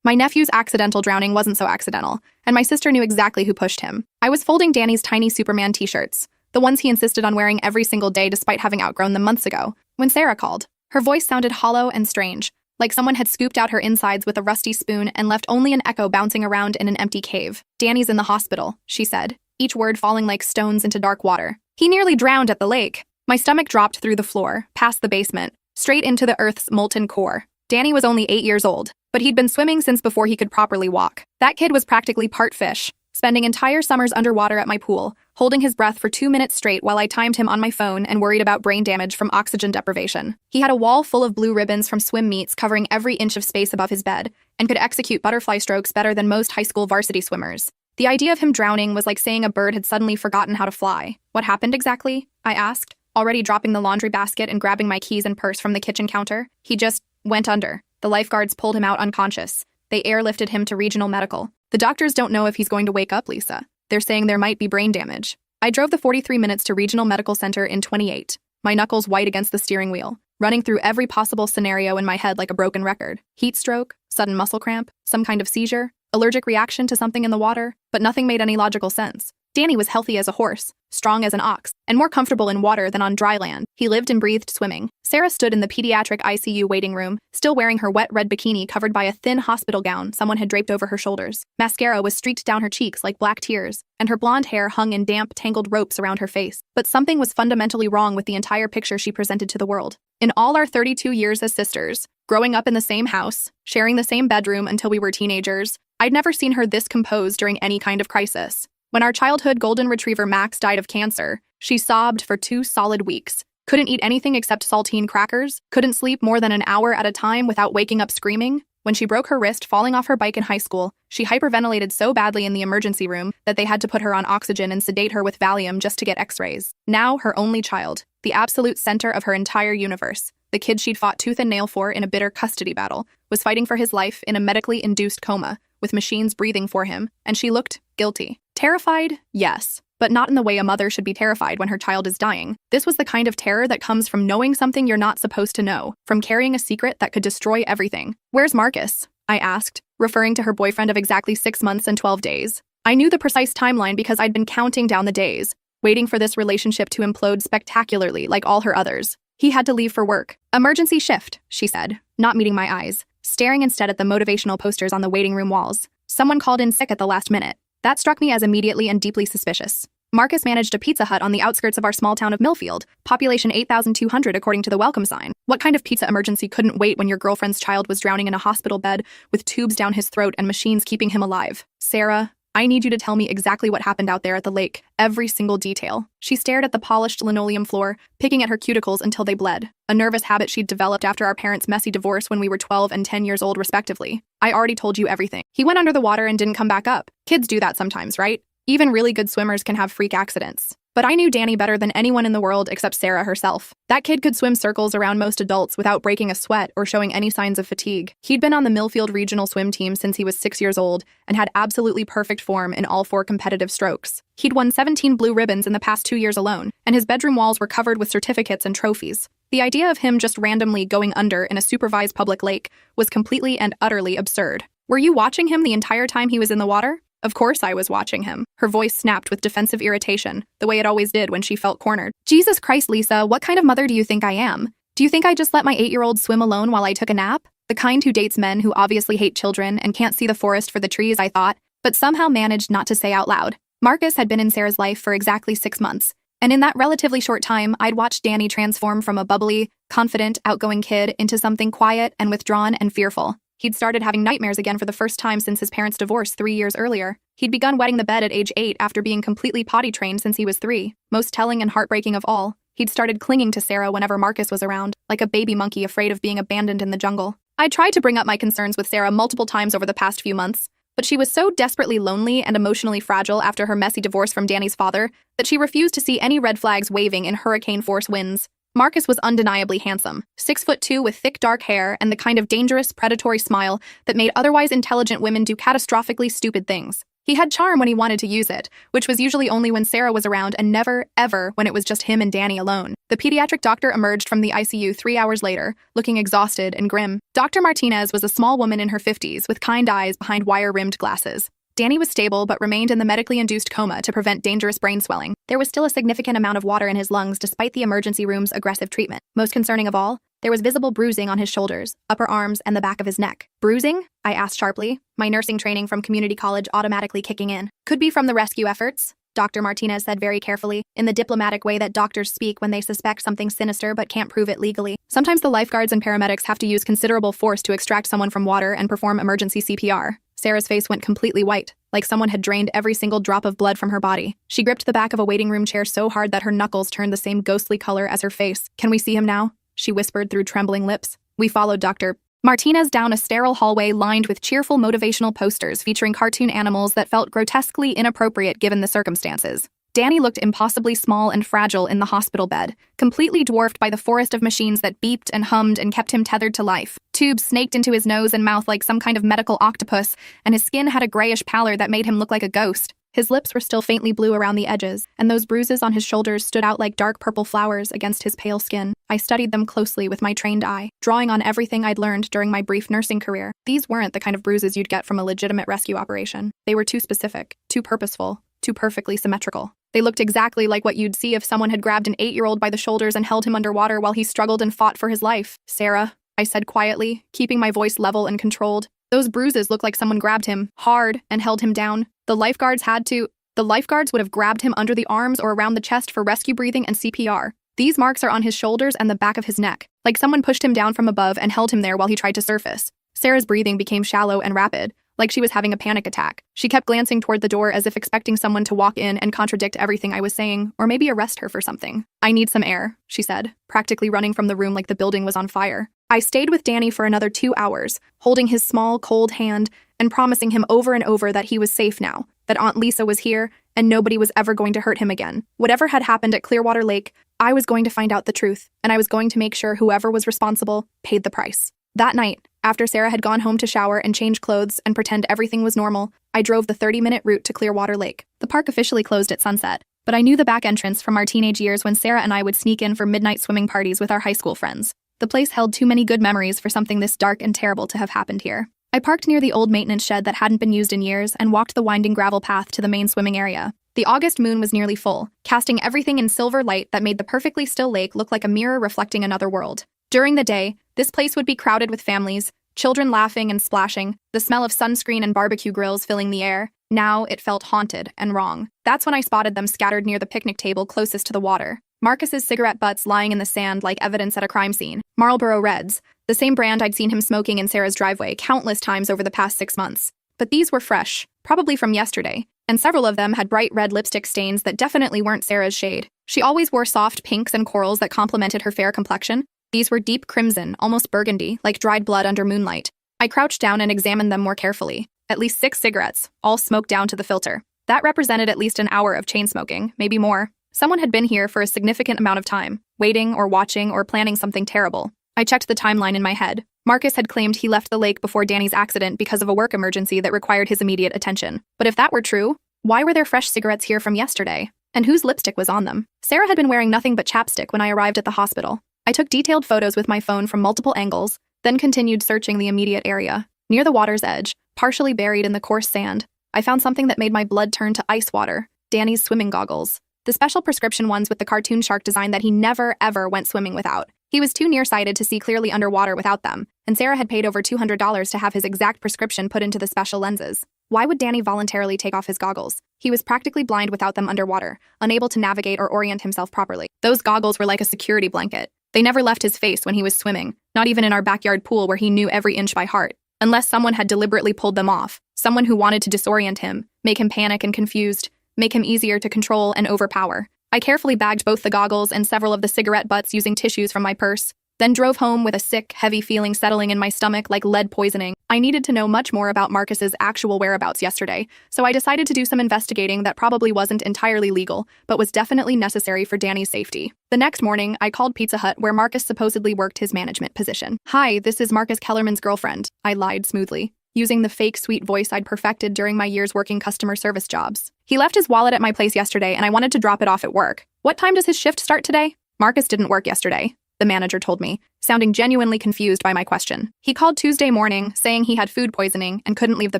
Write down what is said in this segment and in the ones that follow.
My nephew's accidental drowning wasn't so accidental, and my sister knew exactly who pushed him. I was folding Danny's tiny Superman t-shirts, the ones he insisted on wearing every single day despite having outgrown them months ago, when Sarah called. Her voice sounded hollow and strange, like someone had scooped out her insides with a rusty spoon and left only an echo bouncing around in an empty cave. "Danny's in the hospital," she said, each word falling like stones into dark water. "He nearly drowned at the lake." My stomach dropped through the floor, past the basement, straight into the Earth's molten core. Danny was only 8 years old, but he'd been swimming since before he could properly walk. That kid was practically part fish, spending entire summers underwater at my pool, holding his breath for 2 minutes straight while I timed him on my phone and worried about brain damage from oxygen deprivation. He had a wall full of blue ribbons from swim meets covering every inch of space above his bed, and could execute butterfly strokes better than most high school varsity swimmers. The idea of him drowning was like saying a bird had suddenly forgotten how to fly. "What happened exactly?" I asked, already dropping the laundry basket and grabbing my keys and purse from the kitchen counter. "He just went under. The lifeguards pulled him out unconscious. They airlifted him to regional medical. The doctors don't know if he's going to wake up, Lisa. They're saying there might be brain damage." I drove the 43 minutes to Regional Medical Center in 28, my knuckles white against the steering wheel, running through every possible scenario in my head like a broken record. Heat stroke, sudden muscle cramp, some kind of seizure, allergic reaction to something in the water, but nothing made any logical sense. Danny was healthy as a horse, strong as an ox, and more comfortable in water than on dry land. He lived and breathed swimming. Sarah stood in the pediatric ICU waiting room, still wearing her wet red bikini covered by a thin hospital gown someone had draped over her shoulders. Mascara was streaked down her cheeks like black tears, and her blonde hair hung in damp, tangled ropes around her face. But something was fundamentally wrong with the entire picture she presented to the world. In all our 32 years as sisters, growing up in the same house, sharing the same bedroom until we were teenagers, I'd never seen her this composed during any kind of crisis. When our childhood golden retriever Max died of cancer, she sobbed for 2 solid weeks. Couldn't eat anything except saltine crackers, couldn't sleep more than an hour at a time without waking up screaming. When she broke her wrist falling off her bike in high school, she hyperventilated so badly in the emergency room that they had to put her on oxygen and sedate her with Valium just to get x-rays. Now, her only child, the absolute center of her entire universe, the kid she'd fought tooth and nail for in a bitter custody battle, was fighting for his life in a medically induced coma, with machines breathing for him, and she looked guilty. Terrified? Yes, but not in the way a mother should be terrified when her child is dying. This was the kind of terror that comes from knowing something you're not supposed to know, from carrying a secret that could destroy everything. "Where's Marcus?" I asked, referring to her boyfriend of exactly 6 months and 12 days. I knew the precise timeline because I'd been counting down the days, waiting for this relationship to implode spectacularly like all her others. "He had to leave for work. Emergency shift," she said, not meeting my eyes, staring instead at the motivational posters on the waiting room walls. "Someone called in sick at the last minute." That struck me as immediately and deeply suspicious. Marcus managed a Pizza Hut on the outskirts of our small town of Millfield, population 8,200 according to the welcome sign. What kind of pizza emergency couldn't wait when your girlfriend's child was drowning in a hospital bed with tubes down his throat and machines keeping him alive? "Sarah, I need you to tell me exactly what happened out there at the lake, every single detail." She stared at the polished linoleum floor, picking at her cuticles until they bled, a nervous habit she'd developed after our parents' messy divorce when we were 12 and 10 years old respectively. "I already told you everything. He went under the water and didn't come back up. Kids do that sometimes, right? Even really good swimmers can have freak accidents." But I knew Danny better than anyone in the world except Sarah herself. That kid could swim circles around most adults without breaking a sweat or showing any signs of fatigue. He'd been on the Millfield regional swim team since he was 6 years old and had absolutely perfect form in all 4 competitive strokes. He'd won 17 blue ribbons in the past 2 years alone, and his bedroom walls were covered with certificates and trophies. The idea of him just randomly going under in a supervised public lake was completely and utterly absurd. "Were you watching him the entire time he was in the water?" "Of course I was watching him." Her voice snapped with defensive irritation, the way it always did when she felt cornered. "Jesus Christ, Lisa, what kind of mother do you think I am? Do you think I just let my 8-year-old swim alone while I took a nap? The kind who dates men who obviously hate children and can't see the forest for the trees, I thought, but somehow managed not to say out loud." Marcus had been in Sarah's life for exactly 6 months, and in that relatively short time, I'd watched Danny transform from a bubbly, confident, outgoing kid into something quiet and withdrawn and fearful. He'd started having nightmares again for the first time since his parents' divorce 3 years earlier. He'd begun wetting the bed at age 8 after being completely potty trained since he was 3. Most telling and heartbreaking of all, he'd started clinging to Sarah whenever Marcus was around, like a baby monkey afraid of being abandoned in the jungle. I tried to bring up my concerns with Sarah multiple times over the past few months, but she was so desperately lonely and emotionally fragile after her messy divorce from Danny's father that she refused to see any red flags waving in hurricane-force winds. Marcus was undeniably handsome, 6'2" with thick dark hair and the kind of dangerous, predatory smile that made otherwise intelligent women do catastrophically stupid things. He had charm when he wanted to use it, which was usually only when Sarah was around and never, ever when it was just him and Danny alone. The pediatric doctor emerged from the ICU 3 hours later, looking exhausted and grim. Dr. Martinez was a small woman in her 50s with kind eyes behind wire-rimmed glasses. Danny was stable but remained in the medically induced coma to prevent dangerous brain swelling. There was still a significant amount of water in his lungs despite the emergency room's aggressive treatment. Most concerning of all, there was visible bruising on his shoulders, upper arms, and the back of his neck. Bruising? I asked sharply, my nursing training from community college automatically kicking in. Could be from the rescue efforts, Dr. Martinez said very carefully, in the diplomatic way that doctors speak when they suspect something sinister but can't prove it legally. Sometimes the lifeguards and paramedics have to use considerable force to extract someone from water and perform emergency CPR. Sarah's face went completely white, like someone had drained every single drop of blood from her body. She gripped the back of a waiting room chair so hard that her knuckles turned the same ghostly color as her face. Can we see him now? She whispered through trembling lips. We followed Dr. Martinez down a sterile hallway lined with cheerful motivational posters featuring cartoon animals that felt grotesquely inappropriate given the circumstances. Danny looked impossibly small and fragile in the hospital bed, completely dwarfed by the forest of machines that beeped and hummed and kept him tethered to life. Tubes snaked into his nose and mouth like some kind of medical octopus, and his skin had a grayish pallor that made him look like a ghost. His lips were still faintly blue around the edges, and those bruises on his shoulders stood out like dark purple flowers against his pale skin. I studied them closely with my trained eye, drawing on everything I'd learned during my brief nursing career. These weren't the kind of bruises you'd get from a legitimate rescue operation. They were too specific, too purposeful, too perfectly symmetrical. They looked exactly like what you'd see if someone had grabbed an 8-year-old by the shoulders and held him underwater while he struggled and fought for his life. Sarah, I said quietly, keeping my voice level and controlled. Those bruises looked like someone grabbed him hard and held him down. The lifeguards would have grabbed him under the arms or around the chest for rescue breathing and CPR. These marks are on his shoulders and the back of his neck, like someone pushed him down from above and held him there while he tried to surface. Sarah's breathing became shallow and rapid, like she was having a panic attack. She kept glancing toward the door as if expecting someone to walk in and contradict everything I was saying, or maybe arrest her for something. I need some air, she said, practically running from the room like the building was on fire. I stayed with Danny for another 2 hours, holding his small, cold hand and promising him over and over that he was safe now, that Aunt Lisa was here, and nobody was ever going to hurt him again. Whatever had happened at Clearwater Lake, I was going to find out the truth, and I was going to make sure whoever was responsible paid the price. That night, after Sarah had gone home to shower and change clothes and pretend everything was normal, I drove the 30-minute route to Clearwater Lake. The park officially closed at sunset, but I knew the back entrance from our teenage years when Sarah and I would sneak in for midnight swimming parties with our high school friends. The place held too many good memories for something this dark and terrible to have happened here. I parked near the old maintenance shed that hadn't been used in years and walked the winding gravel path to the main swimming area. The August moon was nearly full, casting everything in silver light that made the perfectly still lake look like a mirror reflecting another world. During the day, this place would be crowded with families, children laughing and splashing, the smell of sunscreen and barbecue grills filling the air. Now it felt haunted and wrong. That's when I spotted them scattered near the picnic table closest to the water. Marcus's cigarette butts lying in the sand like evidence at a crime scene. Marlboro Reds, the same brand I'd seen him smoking in Sarah's driveway countless times over the past 6 months. But these were fresh, probably from yesterday, and several of them had bright red lipstick stains that definitely weren't Sarah's shade. She always wore soft pinks and corals that complemented her fair complexion. These were deep crimson, almost burgundy, like dried blood under moonlight. I crouched down and examined them more carefully. At least 6 cigarettes, all smoked down to the filter. That represented at least an hour of chain smoking, maybe more. Someone had been here for a significant amount of time, waiting or watching or planning something terrible. I checked the timeline in my head. Marcus had claimed he left the lake before Danny's accident because of a work emergency that required his immediate attention. But if that were true, why were there fresh cigarettes here from yesterday? And whose lipstick was on them? Sarah had been wearing nothing but chapstick when I arrived at the hospital. I took detailed photos with my phone from multiple angles, then continued searching the immediate area. Near the water's edge, partially buried in the coarse sand, I found something that made my blood turn to ice water: Danny's swimming goggles. The special prescription ones with the cartoon shark design that he never, ever went swimming without. He was too nearsighted to see clearly underwater without them, and Sarah had paid over $200 to have his exact prescription put into the special lenses. Why would Danny voluntarily take off his goggles? He was practically blind without them underwater, unable to navigate or orient himself properly. Those goggles were like a security blanket. They never left his face when he was swimming, not even in our backyard pool where he knew every inch by heart. Unless someone had deliberately pulled them off, someone who wanted to disorient him, make him panic and confused, make him easier to control and overpower. I carefully bagged both the goggles and several of the cigarette butts using tissues from my purse, then drove home with a sick, heavy feeling settling in my stomach like lead poisoning. I needed to know much more about Marcus's actual whereabouts yesterday, so I decided to do some investigating that probably wasn't entirely legal, but was definitely necessary for Danny's safety. The next morning, I called Pizza Hut where Marcus supposedly worked his management position. "Hi, this is Marcus Kellerman's girlfriend," I lied smoothly. using the fake sweet voice I'd perfected during my years working customer service jobs. He left his wallet at my place yesterday and I wanted to drop it off at work. What time does his shift start today? Marcus didn't work yesterday, the manager told me, sounding genuinely confused by my question. He called Tuesday morning, saying he had food poisoning and couldn't leave the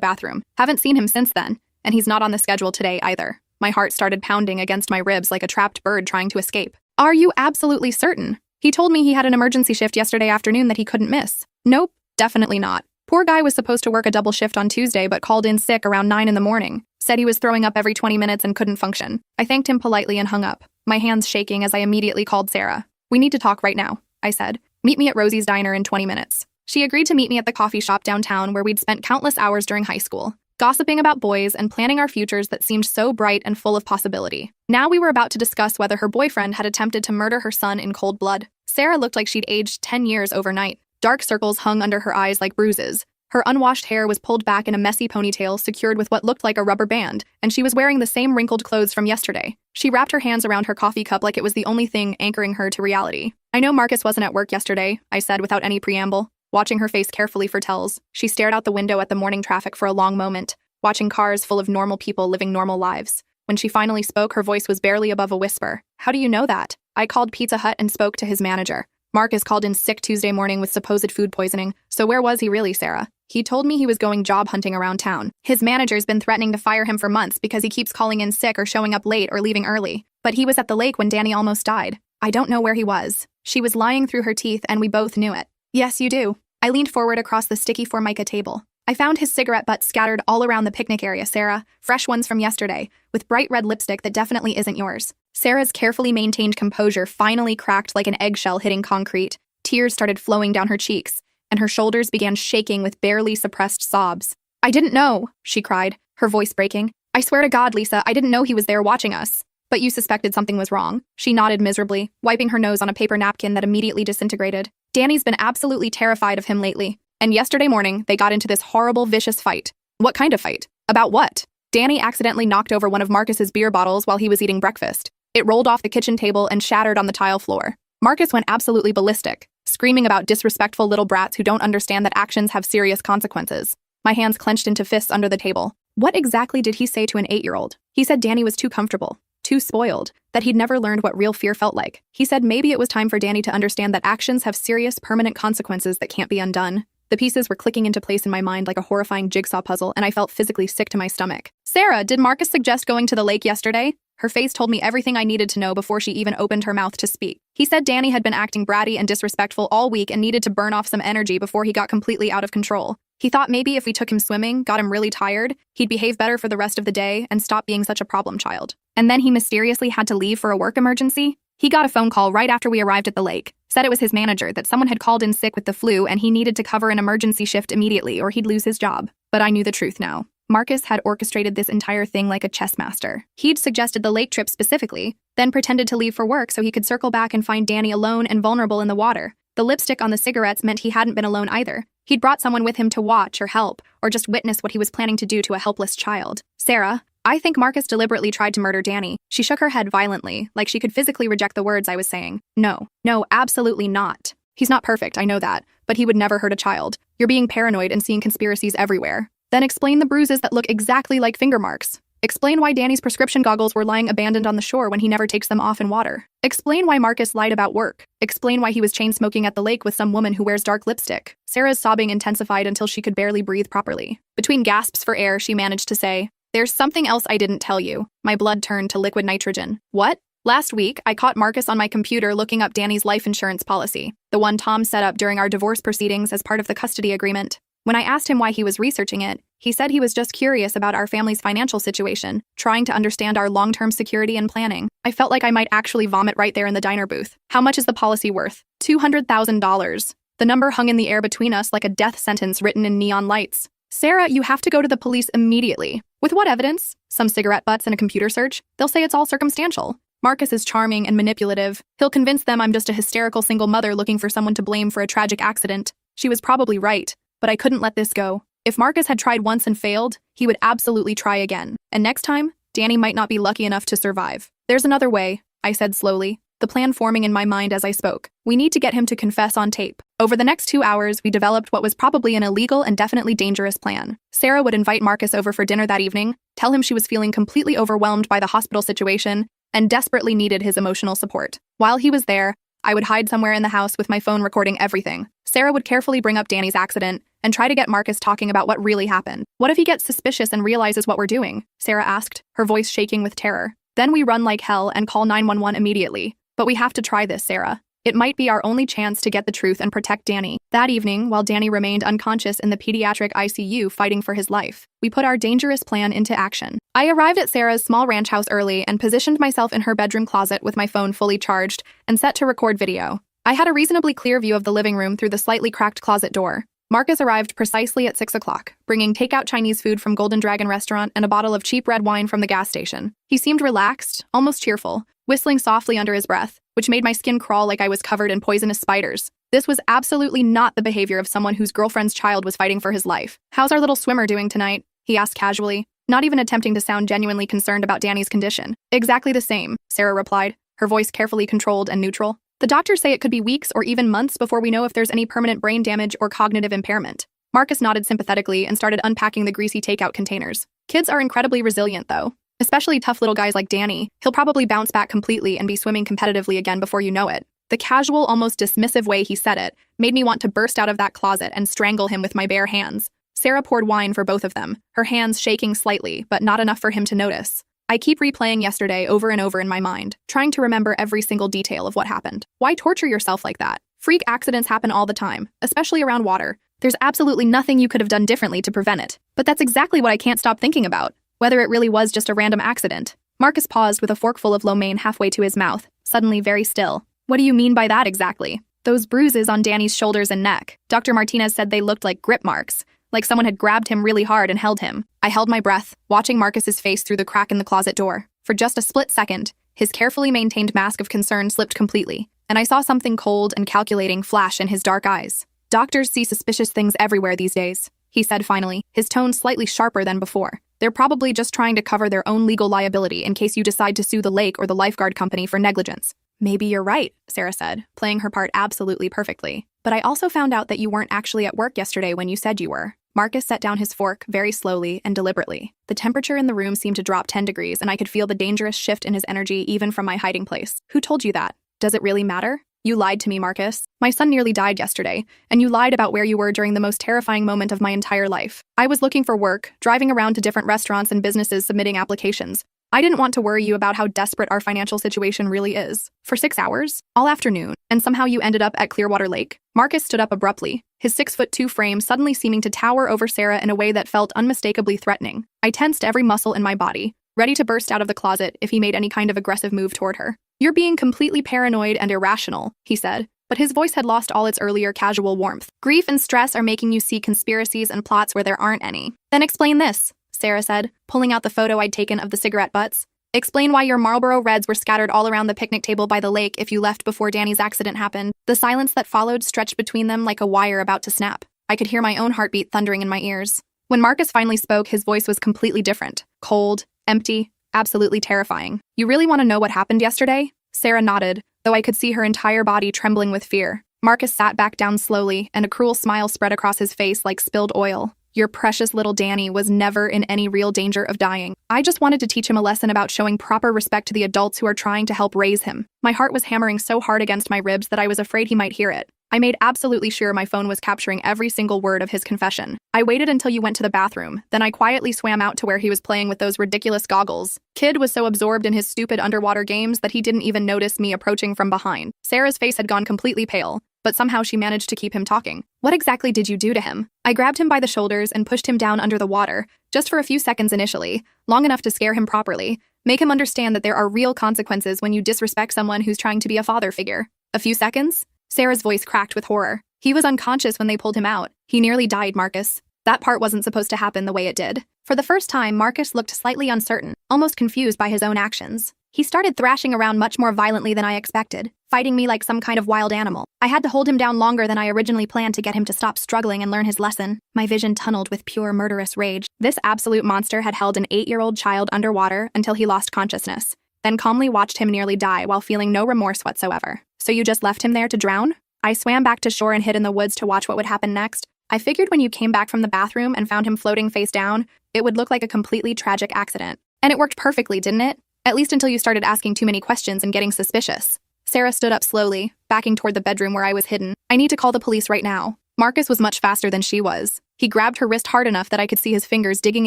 bathroom. Haven't seen him since then, and he's not on the schedule today either. My heart started pounding against my ribs like a trapped bird trying to escape. Are you absolutely certain? He told me he had an emergency shift yesterday afternoon that he couldn't miss. Nope, definitely not. Poor guy was supposed to work a double shift on Tuesday but called in sick around 9 in the morning. Said he was throwing up every 20 minutes and couldn't function. I thanked him politely and hung up, my hands shaking as I immediately called Sarah. We need to talk right now, I said. Meet me at Rosie's Diner in 20 minutes. She agreed to meet me at the coffee shop downtown where we'd spent countless hours during high school, gossiping about boys and planning our futures that seemed so bright and full of possibility. Now we were about to discuss whether her boyfriend had attempted to murder her son in cold blood. Sarah looked like she'd aged 10 years overnight. Dark circles hung under her eyes like bruises. Her unwashed hair was pulled back in a messy ponytail secured with what looked like a rubber band, and she was wearing the same wrinkled clothes from yesterday. She wrapped her hands around her coffee cup like it was the only thing anchoring her to reality. I know Marcus wasn't at work yesterday, I said without any preamble. Watching her face carefully for tells, she stared out the window at the morning traffic for a long moment, watching cars full of normal people living normal lives. When she finally spoke, her voice was barely above a whisper. How do you know that? I called Pizza Hut and spoke to his manager. Marcus called in sick Tuesday morning with supposed food poisoning, so where was he really, Sarah? He told me he was going job hunting around town. His manager's been threatening to fire him for months because he keeps calling in sick or showing up late or leaving early. But he was at the lake when Danny almost died. I don't know where he was. She was lying through her teeth and we both knew it. Yes, you do. I leaned forward across the sticky Formica table. I found his cigarette butts scattered all around the picnic area, Sarah, fresh ones from yesterday, with bright red lipstick that definitely isn't yours. Sarah's carefully maintained composure finally cracked like an eggshell hitting concrete. Tears started flowing down her cheeks, and her shoulders began shaking with barely suppressed sobs. I didn't know, she cried, her voice breaking. I swear to God, Lisa, I didn't know he was there watching us. But you suspected something was wrong. She nodded miserably, wiping her nose on a paper napkin that immediately disintegrated. Danny's been absolutely terrified of him lately. And yesterday morning, they got into this horrible, vicious fight. What kind of fight? About what? Danny accidentally knocked over one of Marcus's beer bottles while he was eating breakfast. It rolled off the kitchen table and shattered on the tile floor. Marcus went absolutely ballistic, screaming about disrespectful little brats who don't understand that actions have serious consequences. My hands clenched into fists under the table. What exactly did he say to an 8-year-old? He said Danny was too comfortable, too spoiled, that he'd never learned what real fear felt like. He said maybe it was time for Danny to understand that actions have serious, permanent consequences that can't be undone. The pieces were clicking into place in my mind like a horrifying jigsaw puzzle, and I felt physically sick to my stomach. Sarah, did Marcus suggest going to the lake yesterday? Her face told me everything I needed to know before she even opened her mouth to speak. He said Danny had been acting bratty and disrespectful all week and needed to burn off some energy before he got completely out of control. He thought maybe if we took him swimming, got him really tired, he'd behave better for the rest of the day and stop being such a problem child. And then he mysteriously had to leave for a work emergency? He got a phone call right after we arrived at the lake. Said it was his manager, that someone had called in sick with the flu and he needed to cover an emergency shift immediately or he'd lose his job. But I knew the truth now. Marcus had orchestrated this entire thing like a chess master. He'd suggested the lake trip specifically, then pretended to leave for work so he could circle back and find Danny alone and vulnerable in the water. The lipstick on the cigarettes meant he hadn't been alone either. He'd brought someone with him to watch or help, or just witness what he was planning to do to a helpless child. Sarah, I think Marcus deliberately tried to murder Danny. She shook her head violently, like she could physically reject the words I was saying. No, absolutely not. He's not perfect, I know that, but he would never hurt a child. You're being paranoid and seeing conspiracies everywhere. Then explain the bruises that look exactly like finger marks. Explain why Danny's prescription goggles were lying abandoned on the shore when he never takes them off in water. Explain why Marcus lied about work. Explain why he was chain smoking at the lake with some woman who wears dark lipstick. Sarah's sobbing intensified until she could barely breathe properly. Between gasps for air, she managed to say, "There's something else I didn't tell you." My blood turned to liquid nitrogen. What? Last week, I caught Marcus on my computer looking up Danny's life insurance policy, the one Tom set up during our divorce proceedings as part of the custody agreement. When I asked him why he was researching it, he said he was just curious about our family's financial situation, trying to understand our long-term security and planning. I felt like I might actually vomit right there in the diner booth. How much is the policy worth? $200,000. The number hung in the air between us like a death sentence written in neon lights. Sarah, you have to go to the police immediately. With what evidence? Some cigarette butts and a computer search? They'll say it's all circumstantial. Marcus is charming and manipulative. He'll convince them I'm just a hysterical single mother looking for someone to blame for a tragic accident. She was probably right, but I couldn't let this go. If Marcus had tried once and failed, he would absolutely try again. And next time, Danny might not be lucky enough to survive. There's another way, I said slowly. the plan forming in my mind as I spoke. We need to get him to confess on tape. Over the next 2 hours, we developed what was probably an illegal and definitely dangerous plan. Sarah would invite Marcus over for dinner that evening, tell him she was feeling completely overwhelmed by the hospital situation, and desperately needed his emotional support. While he was there, I would hide somewhere in the house with my phone recording everything. Sarah would carefully bring up Danny's accident and try to get Marcus talking about what really happened. What if he gets suspicious and realizes what we're doing? Sarah asked, her voice shaking with terror. Then we run like hell and call 911 immediately. But we have to try this, Sarah. It might be our only chance to get the truth and protect Danny. That evening, while Danny remained unconscious in the pediatric ICU fighting for his life, we put our dangerous plan into action. I arrived at Sarah's small ranch house early and positioned myself in her bedroom closet with my phone fully charged and set to record video. I had a reasonably clear view of the living room through the slightly cracked closet door. Marcus arrived precisely at 6 o'clock, bringing takeout Chinese food from Golden Dragon restaurant and a bottle of cheap red wine from the gas station. He seemed relaxed, almost cheerful, whistling softly under his breath, which made my skin crawl like I was covered in poisonous spiders. This was absolutely not the behavior of someone whose girlfriend's child was fighting for his life. "How's our little swimmer doing tonight?" he asked casually, not even attempting to sound genuinely concerned about Danny's condition. "Exactly the same," Sarah replied, her voice carefully controlled and neutral. "The doctors say it could be weeks or even months before we know if there's any permanent brain damage or cognitive impairment." Marcus nodded sympathetically and started unpacking the greasy takeout containers. Kids are incredibly resilient, though. Especially tough little guys like Danny. He'll probably bounce back completely and be swimming competitively again before you know it. The casual, almost dismissive way he said it made me want to burst out of that closet and strangle him with my bare hands. Sarah poured wine for both of them, her hands shaking slightly, but not enough for him to notice. I keep replaying yesterday over and over in my mind, trying to remember every single detail of what happened. Why torture yourself like that? Freak accidents happen all the time, especially around water. There's absolutely nothing you could have done differently to prevent it. But that's exactly what I can't stop thinking about, whether it really was just a random accident. Marcus paused with a forkful of lo mein halfway to his mouth, suddenly very still. "What do you mean by that exactly?" "Those bruises on Danny's shoulders and neck. Dr. Martinez said they looked like grip marks, like someone had grabbed him really hard and held him." I held my breath, watching Marcus's face through the crack in the closet door. For just a split second, his carefully maintained mask of concern slipped completely, and I saw something cold and calculating flash in his dark eyes. "Doctors see suspicious things everywhere these days," he said finally, his tone slightly sharper than before. "They're probably just trying to cover their own legal liability in case you decide to sue the lake or the lifeguard company for negligence." "Maybe you're right," Sarah said, playing her part absolutely perfectly. "But I also found out that you weren't actually at work yesterday when you said you were." Marcus set down his fork very slowly and deliberately. The temperature in the room seemed to drop 10 degrees, and I could feel the dangerous shift in his energy even from my hiding place. "Who told you that? Does it really matter? You lied to me, Marcus. My son nearly died yesterday, and you lied about where you were during the most terrifying moment of my entire life. I was looking for work, driving around to different restaurants and businesses submitting applications. I didn't want to worry you about how desperate our financial situation really is. For 6 hours, all afternoon, and somehow you ended up at Clearwater Lake." Marcus stood up abruptly, his 6'2" frame suddenly seeming to tower over Sarah in a way that felt unmistakably threatening. I tensed every muscle in my body, ready to burst out of the closet if he made any kind of aggressive move toward her. "You're being completely paranoid and irrational," he said, but his voice had lost all its earlier casual warmth. "Grief and stress are making you see conspiracies and plots where there aren't any." "Then explain this," Sarah said, pulling out the photo I'd taken of the cigarette butts. "Explain why your Marlboro Reds were scattered all around the picnic table by the lake if you left before Danny's accident happened." The silence that followed stretched between them like a wire about to snap. I could hear my own heartbeat thundering in my ears. When Marcus finally spoke, his voice was completely different. Cold, empty, absolutely terrifying. "You really want to know what happened yesterday?" Sarah nodded, though I could see her entire body trembling with fear. Marcus sat back down slowly, and a cruel smile spread across his face like spilled oil. "Your precious little Danny was never in any real danger of dying. I just wanted to teach him a lesson about showing proper respect to the adults who are trying to help raise him." My heart was hammering so hard against my ribs that I was afraid he might hear it. I made absolutely sure my phone was capturing every single word of his confession. "I waited until you went to the bathroom, then I quietly swam out to where he was playing with those ridiculous goggles." Kid was so absorbed in his stupid underwater games that he didn't even notice me approaching from behind. Sarah's face had gone completely pale, but somehow she managed to keep him talking. "What exactly did you do to him?" I grabbed him by the shoulders and pushed him down under the water, just for a few seconds initially, long enough to scare him properly, make him understand that there are real consequences when you disrespect someone who's trying to be a father figure. "A few seconds?" Sarah's voice cracked with horror. "He was unconscious when they pulled him out. He nearly died, Marcus. That part wasn't supposed to happen the way it did." For the first time, Marcus looked slightly uncertain, almost confused by his own actions. He started thrashing around much more violently than I expected, fighting me like some kind of wild animal. I had to hold him down longer than I originally planned to get him to stop struggling and learn his lesson. My vision tunneled with pure murderous rage. This absolute monster had held an 8-year-old child underwater until he lost consciousness. then calmly watched him nearly die while feeling no remorse whatsoever. So you just left him there to drown? I swam back to shore and hid in the woods to watch what would happen next. I figured when you came back from the bathroom and found him floating face down, it would look like a completely tragic accident. And it worked perfectly, didn't it? At least until you started asking too many questions and getting suspicious. Sarah stood up slowly, backing toward the bedroom where I was hidden. I need to call the police right now. Marcus was much faster than she was. He grabbed her wrist hard enough that I could see his fingers digging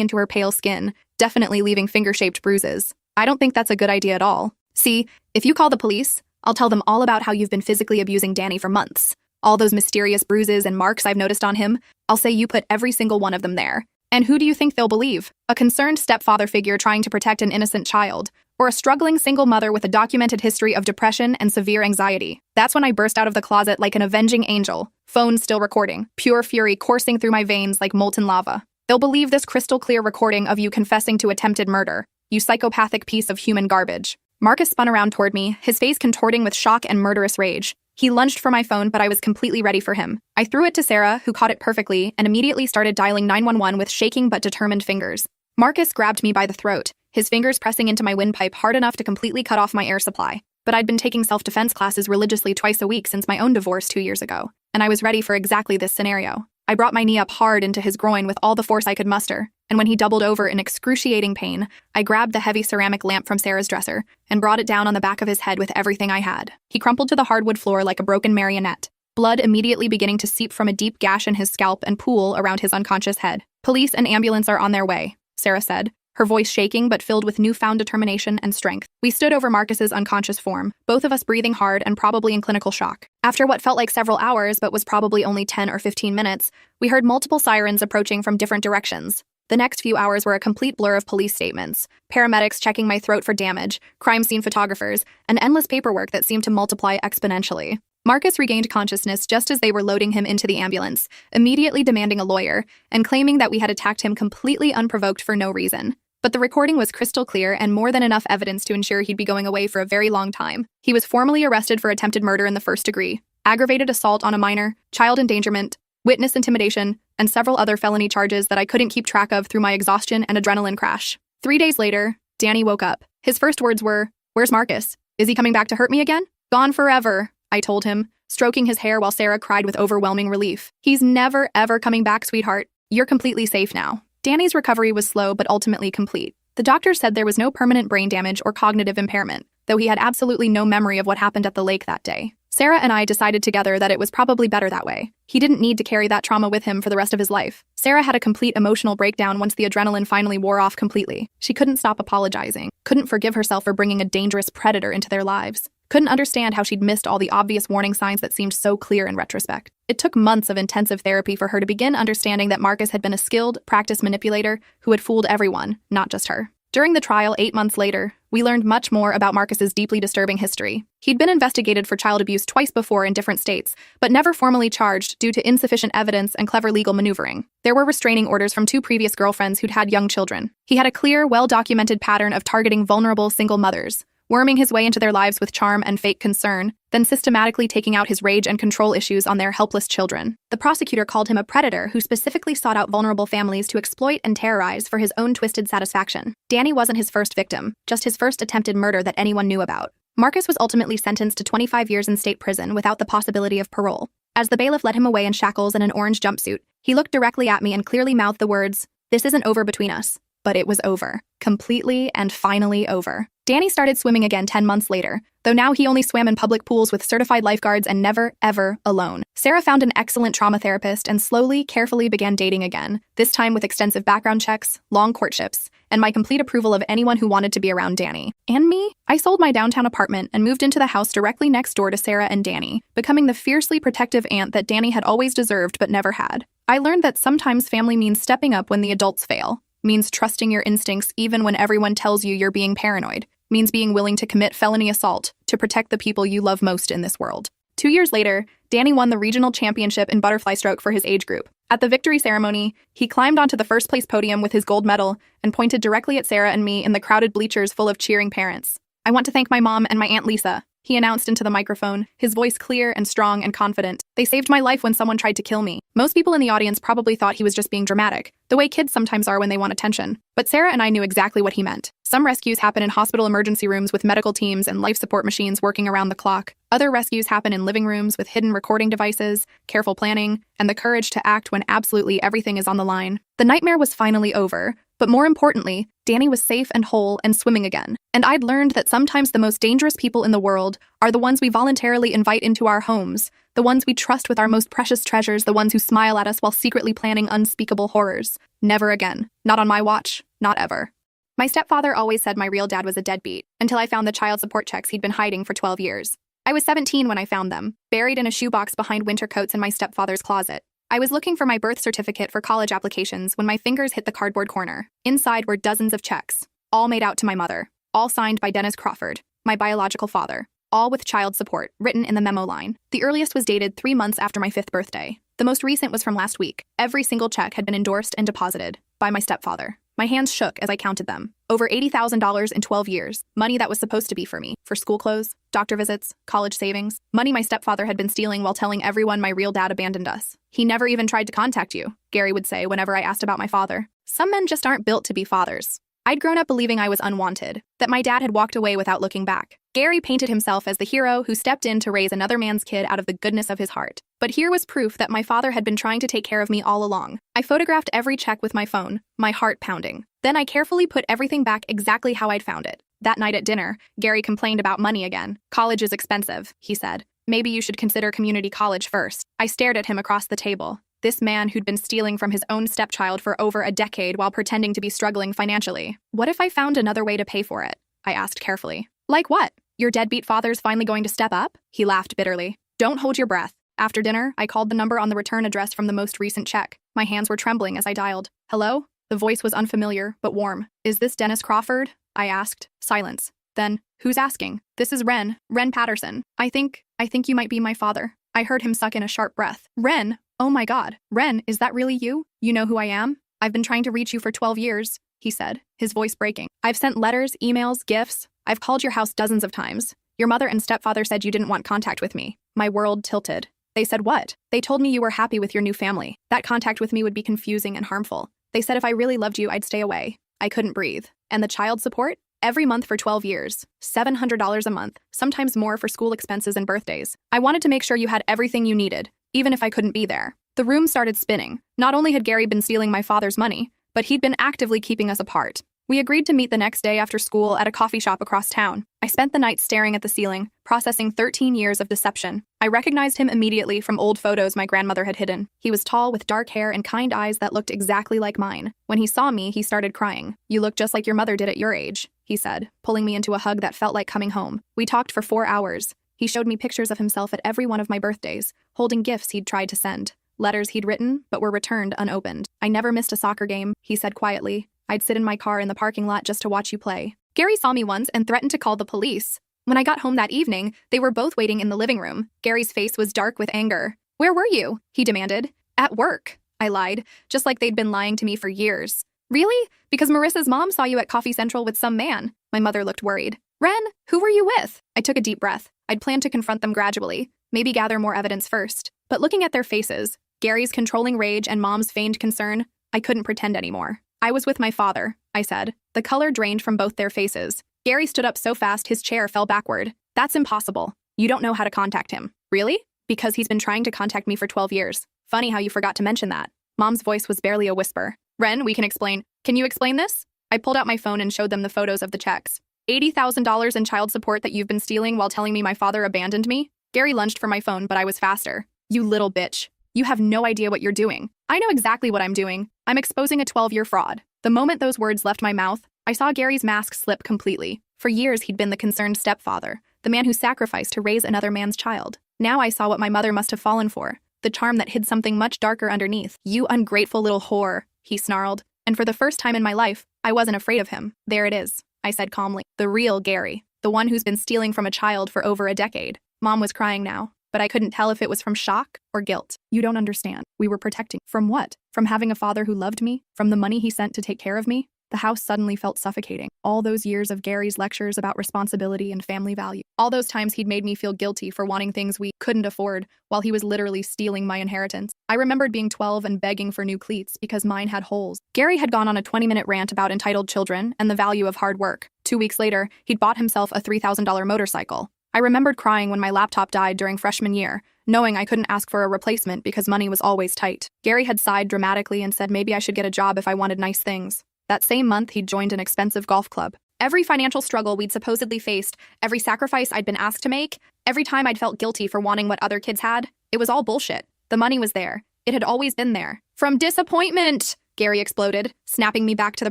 into her pale skin, definitely leaving finger-shaped bruises. I don't think that's a good idea at all. See, if you call the police, I'll tell them all about how you've been physically abusing Danny for months. All those mysterious bruises and marks I've noticed on him, I'll say you put every single one of them there. And who do you think they'll believe? A concerned stepfather figure trying to protect an innocent child? Or a struggling single mother with a documented history of depression and severe anxiety? That's when I burst out of the closet like an avenging angel, phone still recording, pure fury coursing through my veins like molten lava. They'll believe this crystal-clear recording of you confessing to attempted murder, you psychopathic piece of human garbage. Marcus spun around toward me, his face contorting with shock and murderous rage. He lunged for my phone, but I was completely ready for him. I threw it to Sarah, who caught it perfectly, and immediately started dialing 911 with shaking but determined fingers. Marcus grabbed me by the throat, his fingers pressing into my windpipe hard enough to completely cut off my air supply. But I'd been taking self-defense classes religiously twice a week since my own divorce 2 years ago, and I was ready for exactly this scenario. I brought my knee up hard into his groin with all the force I could muster, and when he doubled over in excruciating pain, I grabbed the heavy ceramic lamp from Sarah's dresser and brought it down on the back of his head with everything I had. He crumpled to the hardwood floor like a broken marionette, blood immediately beginning to seep from a deep gash in his scalp and pool around his unconscious head. "Police and ambulance are on their way," Sarah said, her voice shaking but filled with newfound determination and strength. We stood over Marcus's unconscious form, both of us breathing hard and probably in clinical shock. After what felt like several hours but was probably only 10 or 15 minutes, we heard multiple sirens approaching from different directions. The next few hours were a complete blur of police statements, paramedics checking my throat for damage, crime scene photographers, and endless paperwork that seemed to multiply exponentially. Marcus regained consciousness just as they were loading him into the ambulance, immediately demanding a lawyer, and claiming that we had attacked him completely unprovoked for no reason. But the recording was crystal clear and more than enough evidence to ensure he'd be going away for a very long time. He was formally arrested for attempted murder in the first degree, aggravated assault on a minor, child endangerment, witness intimidation, and several other felony charges that I couldn't keep track of through my exhaustion and adrenaline crash. 3 days later, Danny woke up. His first words were, "Where's Marcus? Is he coming back to hurt me again?" "Gone forever," I told him, stroking his hair while Sarah cried with overwhelming relief. "He's never, ever coming back, sweetheart. You're completely safe now." Danny's recovery was slow but ultimately complete. The doctor said there was no permanent brain damage or cognitive impairment, though he had absolutely no memory of what happened at the lake that day. Sarah and I decided together that it was probably better that way. He didn't need to carry that trauma with him for the rest of his life. Sarah had a complete emotional breakdown once the adrenaline finally wore off completely. She couldn't stop apologizing, couldn't forgive herself for bringing a dangerous predator into their lives, couldn't understand how she'd missed all the obvious warning signs that seemed so clear in retrospect. It took months of intensive therapy for her to begin understanding that Marcus had been a skilled, practiced manipulator who had fooled everyone, not just her. During the trial 8 months later, we learned much more about Marcus's deeply disturbing history. He'd been investigated for child abuse twice before in different states, but never formally charged due to insufficient evidence and clever legal maneuvering. There were restraining orders from 2 previous girlfriends who'd had young children. He had a clear, well-documented pattern of targeting vulnerable single mothers, worming his way into their lives with charm and fake concern, then systematically taking out his rage and control issues on their helpless children. The prosecutor called him a predator who specifically sought out vulnerable families to exploit and terrorize for his own twisted satisfaction. Danny wasn't his first victim, just his first attempted murder that anyone knew about. Marcus was ultimately sentenced to 25 years in state prison without the possibility of parole. As the bailiff led him away in shackles and an orange jumpsuit, he looked directly at me and clearly mouthed the words, "This isn't over between us." But it was over. Completely and finally over. Danny started swimming again 10 months later, though now he only swam in public pools with certified lifeguards and never, ever alone. Sarah found an excellent trauma therapist and slowly, carefully began dating again, this time with extensive background checks, long courtships, and my complete approval of anyone who wanted to be around Danny. And me? I sold my downtown apartment and moved into the house directly next door to Sarah and Danny, becoming the fiercely protective aunt that Danny had always deserved but never had. I learned that sometimes family means stepping up when the adults fail, means trusting your instincts even when everyone tells you you're being paranoid, means being willing to commit felony assault to protect the people you love most in this world. 2 years later, Danny won the regional championship in butterfly stroke for his age group. At the victory ceremony, he climbed onto the first place podium with his gold medal and pointed directly at Sarah and me in the crowded bleachers full of cheering parents. "I want to thank my mom and my Aunt Lisa," he announced into the microphone, his voice clear and strong and confident. They saved my life when someone tried to kill me. Most people in the audience probably thought he was just being dramatic, the way kids sometimes are when they want attention. But Sarah and I knew exactly what he meant. Some rescues happen in hospital emergency rooms with medical teams and life support machines working around the clock. Other rescues happen in living rooms with hidden recording devices, careful planning, and the courage to act when absolutely everything is on the line. The nightmare was finally over, but more importantly, Danny was safe and whole and swimming again. And I'd learned that sometimes the most dangerous people in the world are the ones we voluntarily invite into our homes, the ones we trust with our most precious treasures, the ones who smile at us while secretly planning unspeakable horrors. Never again. Not on my watch. Not ever. My stepfather always said my real dad was a deadbeat, until I found the child support checks he'd been hiding for 12 years. I was 17 when I found them, buried in a shoebox behind winter coats in my stepfather's closet. I was looking for my birth certificate for college applications when my fingers hit the cardboard corner. Inside were dozens of checks, all made out to my mother, all signed by Dennis Crawford, my biological father, all with child support written in the memo line. The earliest was dated 3 months after my 5th birthday. The most recent was from last week. Every single check had been endorsed and deposited by my stepfather. My hands shook as I counted them. Over $80,000 in 12 years. Money that was supposed to be for me. For school clothes, doctor visits, college savings. Money my stepfather had been stealing while telling everyone my real dad abandoned us. He never even tried to contact you, Gary would say whenever I asked about my father. Some men just aren't built to be fathers. I'd grown up believing I was unwanted, that my dad had walked away without looking back. Gary painted himself as the hero who stepped in to raise another man's kid out of the goodness of his heart. But here was proof that my father had been trying to take care of me all along. I photographed every check with my phone, my heart pounding. Then I carefully put everything back exactly how I'd found it. That night at dinner, Gary complained about money again. College is expensive, he said. Maybe you should consider community college first. I stared at him across the table. This man who'd been stealing from his own stepchild for over a decade while pretending to be struggling financially. What if I found another way to pay for it? I asked carefully. Like what? Your deadbeat father's finally going to step up? He laughed bitterly. Don't hold your breath. After dinner, I called the number on the return address from the most recent check. My hands were trembling as I dialed. Hello? The voice was unfamiliar, but warm. Is this Dennis Crawford? I asked. Silence. Then, who's asking? This is Ren Patterson. I think you might be my father. I heard him suck in a sharp breath. Ren? Oh my God. Ren, is that really you? You know who I am? I've been trying to reach you for 12 years, he said, his voice breaking. I've sent letters, emails, gifts. I've called your house dozens of times. Your mother and stepfather said you didn't want contact with me. My world tilted. They said what? They told me you were happy with your new family. That contact with me would be confusing and harmful. They said if I really loved you, I'd stay away. I couldn't breathe. And the child support? Every month for 12 years. $700 a month, sometimes more for school expenses and birthdays. I wanted to make sure you had everything you needed, even if I couldn't be there. The room started spinning. Not only had Gary been stealing my father's money, but he'd been actively keeping us apart. We agreed to meet the next day after school at a coffee shop across town. I spent the night staring at the ceiling, processing 13 years of deception. I recognized him immediately from old photos my grandmother had hidden. He was tall with dark hair and kind eyes that looked exactly like mine. When he saw me, he started crying. You look just like your mother did at your age, he said, pulling me into a hug that felt like coming home. We talked for 4 hours. He showed me pictures of himself at every one of my birthdays, holding gifts he'd tried to send. Letters he'd written, but were returned unopened. I never missed a soccer game, he said quietly. I'd sit in my car in the parking lot just to watch you play. Gary saw me once and threatened to call the police. When I got home that evening, they were both waiting in the living room. Gary's face was dark with anger. Where were you? He demanded. At work, I lied, just like they'd been lying to me for years. Really? Because Marissa's mom saw you at Coffee Central with some man. My mother looked worried. Ren, who were you with? I took a deep breath. I'd planned to confront them gradually, maybe gather more evidence first. But looking at their faces, Gary's controlling rage and Mom's feigned concern, I couldn't pretend anymore. I was with my father, I said. The color drained from both their faces. Gary stood up so fast his chair fell backward. That's impossible. You don't know how to contact him. Really? Because he's been trying to contact me for 12 years. Funny how you forgot to mention that. Mom's voice was barely a whisper. Ren, we can explain. Can you explain this? I pulled out my phone and showed them the photos of the checks. $80,000 in child support that you've been stealing while telling me my father abandoned me? Gary lunged for my phone, but I was faster. You little bitch. You have no idea what you're doing. I know exactly what I'm doing. I'm exposing a 12-year fraud. The moment those words left my mouth, I saw Gary's mask slip completely. For years, he'd been the concerned stepfather, the man who sacrificed to raise another man's child. Now I saw what my mother must have fallen for, the charm that hid something much darker underneath. You ungrateful little whore, he snarled. And for the first time in my life, I wasn't afraid of him. There it is, I said calmly. The real Gary, the one who's been stealing from a child for over a decade. Mom was crying now, but I couldn't tell if it was from shock or guilt. You don't understand. We were protecting. From what? From having a father who loved me? From the money he sent to take care of me? The house suddenly felt suffocating. All those years of Gary's lectures about responsibility and family value. All those times he'd made me feel guilty for wanting things we couldn't afford while he was literally stealing my inheritance. I remembered being 12 and begging for new cleats because mine had holes. Gary had gone on a 20-minute rant about entitled children and the value of hard work. 2 weeks later, he'd bought himself a $3,000 motorcycle. I remembered crying when my laptop died during freshman year, knowing I couldn't ask for a replacement because money was always tight. Gary had sighed dramatically and said maybe I should get a job if I wanted nice things. That same month, he'd joined an expensive golf club. Every financial struggle we'd supposedly faced, every sacrifice I'd been asked to make, every time I'd felt guilty for wanting what other kids had, it was all bullshit. The money was there. It had always been there. From disappointment, Gary exploded, snapping me back to the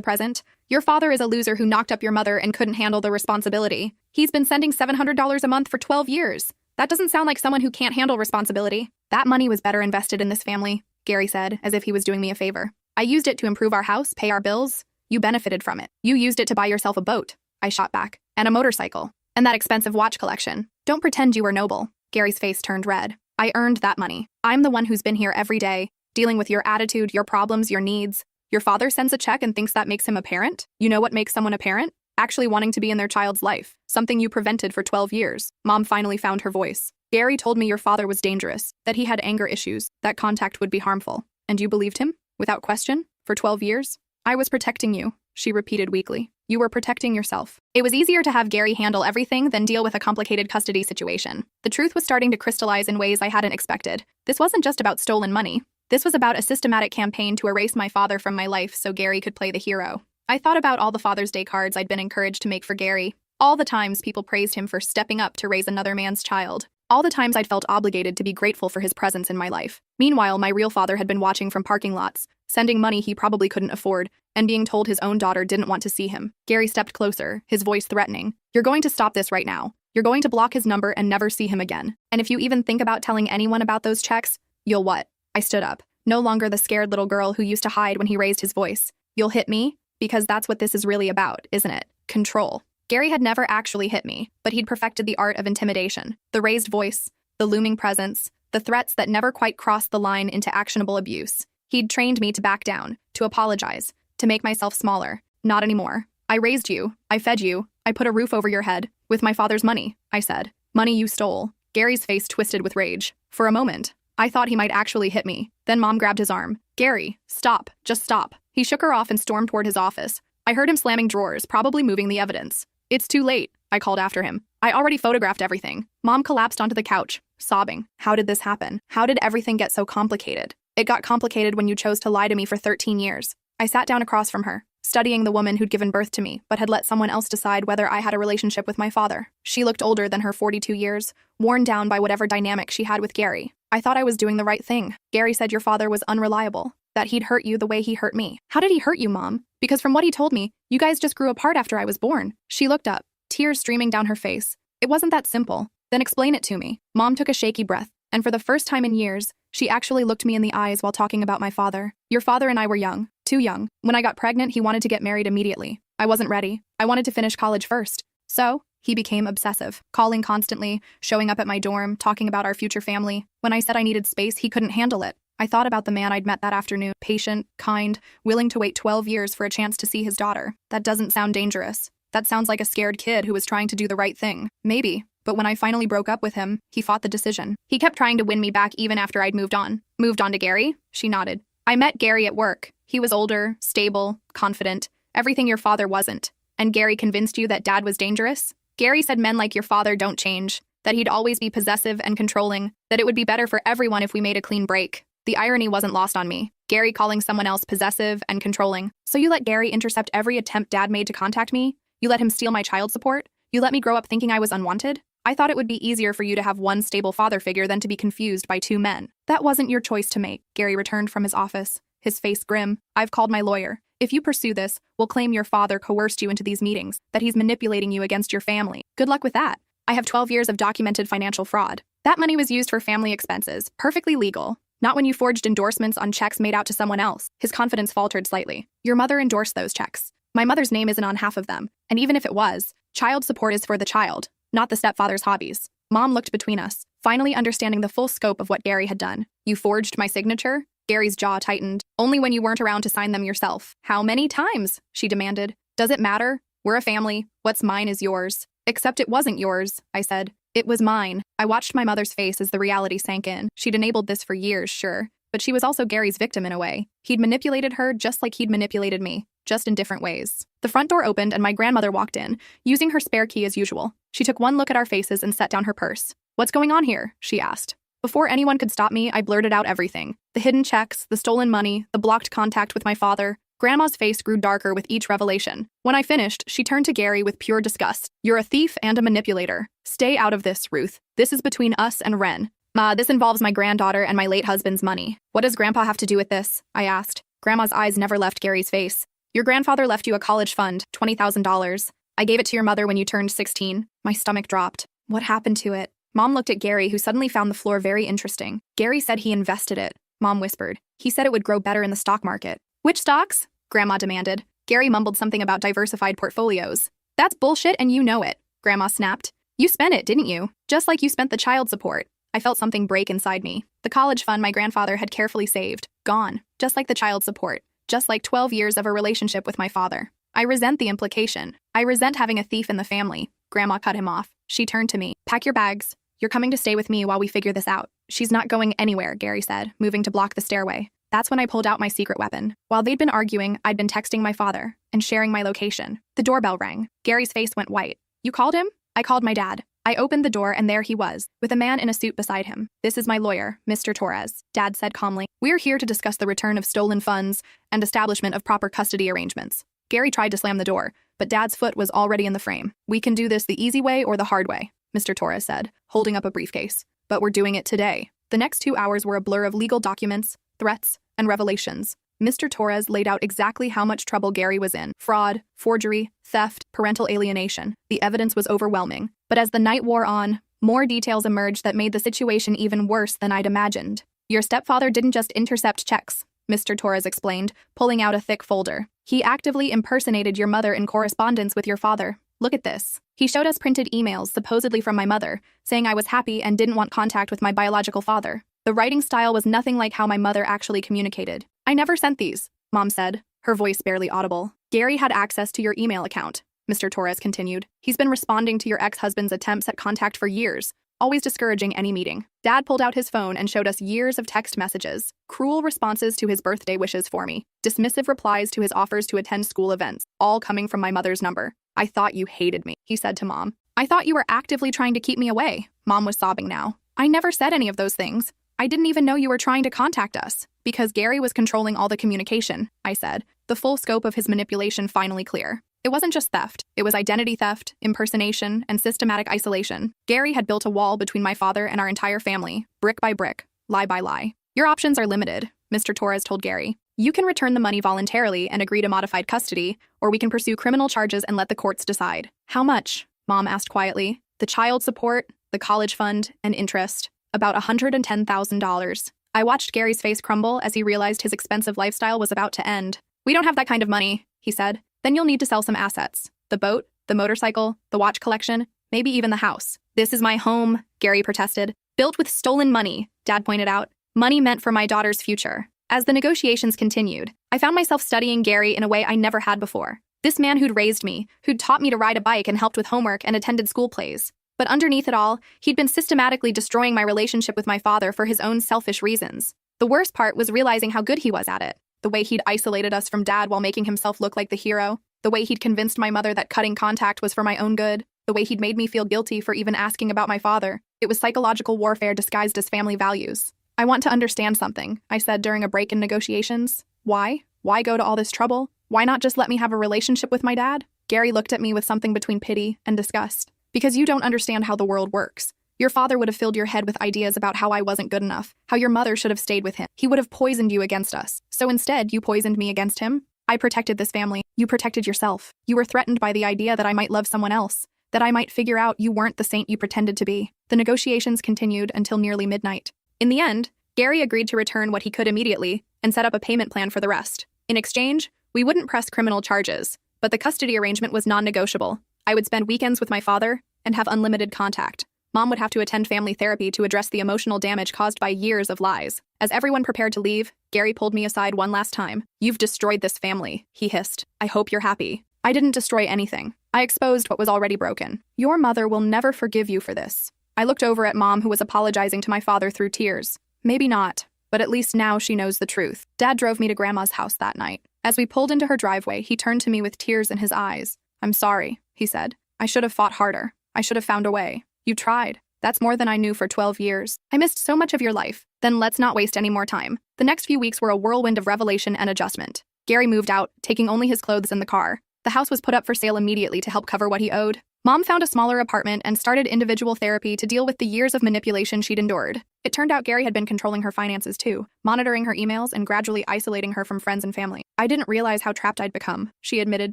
present. Your father is a loser who knocked up your mother and couldn't handle the responsibility. He's been sending $700 a month for 12 years. That doesn't sound like someone who can't handle responsibility. That money was better invested in this family, Gary said, as if he was doing me a favor. I used it to improve our house, pay our bills. You benefited from it. You used it to buy yourself a boat, I shot back, and a motorcycle, and that expensive watch collection. Don't pretend you were noble. Gary's face turned red. I earned that money. I'm the one who's been here every day, dealing with your attitude, your problems, your needs. Your father sends a check and thinks that makes him a parent? You know what makes someone a parent? Actually wanting to be in their child's life, something you prevented for 12 years. Mom finally found her voice. Gary told me your father was dangerous, that he had anger issues, that contact would be harmful. And you believed him? Without question? For 12 years? I was protecting you, she repeated weakly. You were protecting yourself. It was easier to have Gary handle everything than deal with a complicated custody situation. The truth was starting to crystallize in ways I hadn't expected. This wasn't just about stolen money. This was about a systematic campaign to erase my father from my life so Gary could play the hero. I thought about all the Father's Day cards I'd been encouraged to make for Gary. All the times people praised him for stepping up to raise another man's child. All the times I'd felt obligated to be grateful for his presence in my life. Meanwhile, my real father had been watching from parking lots, sending money he probably couldn't afford, and being told his own daughter didn't want to see him. Gary stepped closer, his voice threatening. You're going to stop this right now. You're going to block his number and never see him again. And if you even think about telling anyone about those checks, you'll what? I stood up, no longer the scared little girl who used to hide when he raised his voice. You'll hit me? Because that's what this is really about, isn't it? Control. Gary had never actually hit me, but he'd perfected the art of intimidation. The raised voice, the looming presence, the threats that never quite crossed the line into actionable abuse. He'd trained me to back down, to apologize, to make myself smaller. Not anymore. I raised you. I fed you. I put a roof over your head. With my father's money, I said. Money you stole. Gary's face twisted with rage. For a moment, I thought he might actually hit me. Then Mom grabbed his arm. Gary, stop. Just stop. He shook her off and stormed toward his office. I heard him slamming drawers, probably moving the evidence. It's too late, I called after him. I already photographed everything. Mom collapsed onto the couch, sobbing. How did this happen? How did everything get so complicated? It got complicated when you chose to lie to me for 13 years. I sat down across from her, studying the woman who'd given birth to me, but had let someone else decide whether I had a relationship with my father. She looked older than her 42 years, worn down by whatever dynamic she had with Gary. I thought I was doing the right thing. Gary said your father was unreliable, that he'd hurt you the way he hurt me. How did he hurt you, Mom? Because from what he told me, you guys just grew apart after I was born. She looked up, tears streaming down her face. It wasn't that simple. Then explain it to me. Mom took a shaky breath, and for the first time in years, she actually looked me in the eyes while talking about my father. Your father and I were young, too young. When I got pregnant, he wanted to get married immediately. I wasn't ready. I wanted to finish college first. So, he became obsessive, calling constantly, showing up at my dorm, talking about our future family. When I said I needed space, he couldn't handle it. I thought about the man I'd met that afternoon, patient, kind, willing to wait 12 years for a chance to see his daughter. That doesn't sound dangerous. That sounds like a scared kid who was trying to do the right thing. Maybe. But when I finally broke up with him, he fought the decision. He kept trying to win me back even after I'd moved on. Moved on to Gary? She nodded. I met Gary at work. He was older, stable, confident, everything your father wasn't. And Gary convinced you that Dad was dangerous? Gary said men like your father don't change, that he'd always be possessive and controlling, that it would be better for everyone if we made a clean break. The irony wasn't lost on me. Gary calling someone else possessive and controlling. So you let Gary intercept every attempt Dad made to contact me? You let him steal my child support? You let me grow up thinking I was unwanted? I thought it would be easier for you to have one stable father figure than to be confused by two men. That wasn't your choice to make. Gary returned from his office, his face grim. I've called my lawyer. If you pursue this, we'll claim your father coerced you into these meetings, that he's manipulating you against your family. Good luck with that. I have 12 years of documented financial fraud. That money was used for family expenses, perfectly legal. Not when you forged endorsements on checks made out to someone else. His confidence faltered slightly. Your mother endorsed those checks. My mother's name isn't on half of them, and even if it was, child support is for the child, not the stepfather's hobbies. Mom looked between us, finally understanding the full scope of what Gary had done. You forged my signature? Gary's jaw tightened. Only when you weren't around to sign them yourself. How many times? She demanded. Does it matter? We're a family. What's mine is yours. Except it wasn't yours, I said. It was mine. I watched my mother's face as the reality sank in. She'd enabled this for years, sure, but she was also Gary's victim in a way. He'd manipulated her just like he'd manipulated me, just in different ways. The front door opened and my grandmother walked in, using her spare key as usual. She took one look at our faces and set down her purse. What's going on here? She asked. Before anyone could stop me, I blurted out everything. The hidden checks, the stolen money, the blocked contact with my father. Grandma's face grew darker with each revelation. When I finished, she turned to Gary with pure disgust. You're a thief and a manipulator. Stay out of this, Ruth. This is between us and Ren. Ma, this involves my granddaughter and my late husband's money. What does Grandpa have to do with this? I asked. Grandma's eyes never left Gary's face. Your grandfather left you a college fund, $20,000. I gave it to your mother when you turned 16. My stomach dropped. What happened to it? Mom looked at Gary, who suddenly found the floor very interesting. Gary said he invested it. Mom whispered. He said it would grow better in the stock market. Which stocks? Grandma demanded. Gary mumbled something about diversified portfolios. That's bullshit and you know it, Grandma snapped. You spent it, didn't you? Just like you spent the child support. I felt something break inside me. The college fund my grandfather had carefully saved. Gone. Just like the child support. Just like 12 years of a relationship with my father. I resent the implication. I resent having a thief in the family. Grandma cut him off. She turned to me. Pack your bags. You're coming to stay with me while we figure this out. She's not going anywhere, Gary said, moving to block the stairway. That's when I pulled out my secret weapon. While they'd been arguing, I'd been texting my father and sharing my location. The doorbell rang. Gary's face went white. You called him? I called my dad. I opened the door and there he was, with a man in a suit beside him. This is my lawyer, Mr. Torres, Dad said calmly. We're here to discuss the return of stolen funds and establishment of proper custody arrangements. Gary tried to slam the door, but Dad's foot was already in the frame. We can do this the easy way or the hard way, Mr. Torres said, holding up a briefcase. But we're doing it today. The next 2 hours were a blur of legal documents, threats, and revelations. Mr. Torres laid out exactly how much trouble Gary was in. Fraud, forgery, theft, parental alienation. The evidence was overwhelming. But as the night wore on, more details emerged that made the situation even worse than I'd imagined. Your stepfather didn't just intercept checks, Mr. Torres explained, pulling out a thick folder. He actively impersonated your mother in correspondence with your father. Look at this. He showed us printed emails, supposedly from my mother, saying I was happy and didn't want contact with my biological father. The writing style was nothing like how my mother actually communicated. I never sent these, Mom said, her voice barely audible. Gary had access to your email account, Mr. Torres continued. He's been responding to your ex-husband's attempts at contact for years, always discouraging any meeting. Dad pulled out his phone and showed us years of text messages, cruel responses to his birthday wishes for me, dismissive replies to his offers to attend school events, all coming from my mother's number. I thought you hated me, he said to Mom. I thought you were actively trying to keep me away. Mom was sobbing now. I never said any of those things. I didn't even know you were trying to contact us. Because Gary was controlling all the communication, I said, the full scope of his manipulation finally clear. It wasn't just theft. It was identity theft, impersonation, and systematic isolation. Gary had built a wall between my father and our entire family, brick by brick, lie by lie. Your options are limited, Mr. Torres told Gary. You can return the money voluntarily and agree to modified custody, or we can pursue criminal charges and let the courts decide. How much? Mom asked quietly. The child support, the college fund, and interest. About $110,000. I watched Gary's face crumble as he realized his expensive lifestyle was about to end. We don't have that kind of money, he said. Then you'll need to sell some assets. The boat, the motorcycle, the watch collection, maybe even the house. This is my home, Gary protested. Built with stolen money, Dad pointed out. Money meant for my daughter's future. As the negotiations continued, I found myself studying Gary in a way I never had before. This man who'd raised me, who'd taught me to ride a bike and helped with homework and attended school plays. But underneath it all, he'd been systematically destroying my relationship with my father for his own selfish reasons. The worst part was realizing how good he was at it. The way he'd isolated us from Dad while making himself look like the hero. The way he'd convinced my mother that cutting contact was for my own good. The way he'd made me feel guilty for even asking about my father. It was psychological warfare disguised as family values. I want to understand something, I said during a break in negotiations. Why? Why go to all this trouble? Why not just let me have a relationship with my dad? Gary looked at me with something between pity and disgust. Because you don't understand how the world works. Your father would have filled your head with ideas about how I wasn't good enough, how your mother should have stayed with him. He would have poisoned you against us. So instead, you poisoned me against him. I protected this family. You protected yourself. You were threatened by the idea that I might love someone else, that I might figure out you weren't the saint you pretended to be. The negotiations continued until nearly midnight. In the end, Gary agreed to return what he could immediately and set up a payment plan for the rest. In exchange, we wouldn't press criminal charges, but the custody arrangement was non-negotiable. I would spend weekends with my father and have unlimited contact. Mom would have to attend family therapy to address the emotional damage caused by years of lies. As everyone prepared to leave, Gary pulled me aside one last time. "You've destroyed this family," he hissed. "I hope you're happy." "I didn't destroy anything. I exposed what was already broken. Your mother will never forgive you for this." I looked over at Mom, who was apologizing to my father through tears. Maybe not, but at least now she knows the truth. Dad drove me to Grandma's house that night. As we pulled into her driveway, he turned to me with tears in his eyes. "I'm sorry," he said. "I should have fought harder. I should have found a way. You tried. That's more than I knew for 12 years. I missed so much of your life. Then let's not waste any more time." The next few weeks were a whirlwind of revelation and adjustment. Gary moved out, taking only his clothes in the car. The house was put up for sale immediately to help cover what he owed. Mom found a smaller apartment and started individual therapy to deal with the years of manipulation she'd endured. It turned out Gary had been controlling her finances too, monitoring her emails and gradually isolating her from friends and family. "I didn't realize how trapped I'd become," she admitted